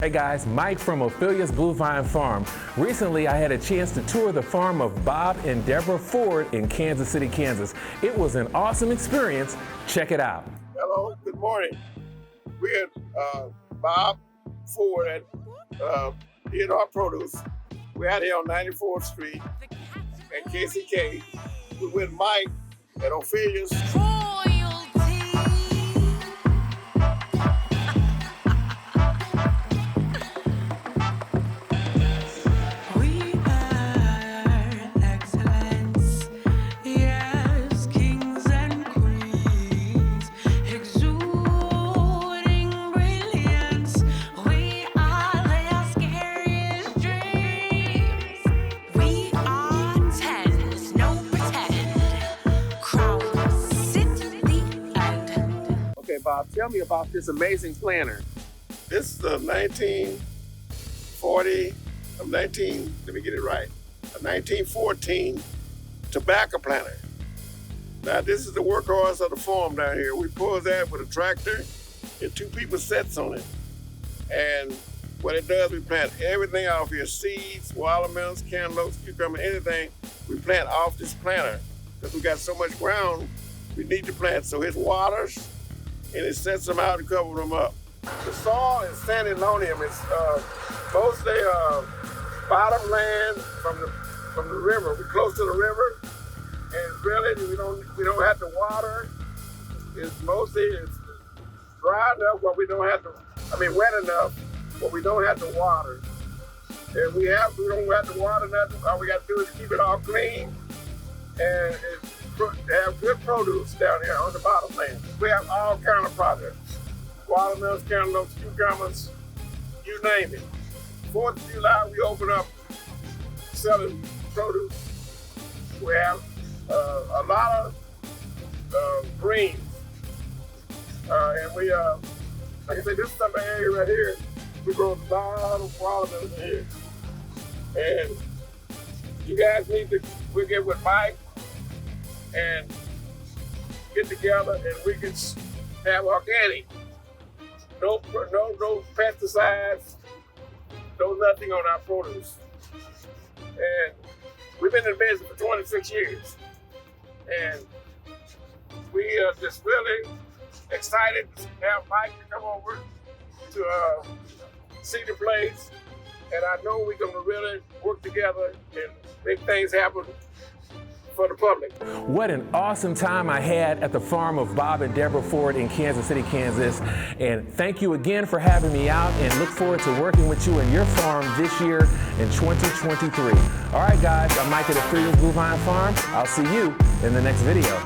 Hey guys, Mike from Ophelia's Blue Vine Farm. Recently, I had a chance to tour the farm of Bob and Debra Ford in Kansas City, Kansas. It was an awesome experience. Check it out. Hello, good morning. We're at Bob Ford at our produce. We're out here on 94th Street at KCK. We're with Mike at Ophelia's. Okay, Bob, tell me about this amazing planter. This is a 1914 tobacco planter. Now, this is the workhorse of the farm down here. We pull that with a tractor and two people sets on it. And what it does, we plant everything off here, seeds, watermelons, cantaloupes, cucumber, anything. We plant off this planter because we got so much ground we need to plant. So it waters and it sets them out and covers them up. The soil is sandy loam. It's mostly bottom land from the river. We're close to the river, and really we don't have to water. It's dry enough where we don't have to. Wet enough where we don't have to water. And we don't have to water nothing. All we got to do is keep it all clean and have good produce down here on the bottom land. We have all kind of products. Watermelons, cantaloupes, cucumbers, you name it. 4th of July, we open up selling produce. We have a lot of greens. And we, like I said, this is some area right here. We grow a lot of watermelons in here. And you guys we'll get with Mike and get together and we can have organic. No pesticides, no nothing on our produce. And we've been in business for 26 years. And we are just really excited to have Mike to come over to see the place. And I know we're gonna really work together and make things happen for the public. What an awesome time I had at the farm of Bob and Debra Ford in Kansas City, Kansas. And thank you again for having me out, and look forward to working with you and your farm this year in 2023. All right, guys, I'm Mike at Ophelia's Blue Vine Farm. I'll see you in the next video.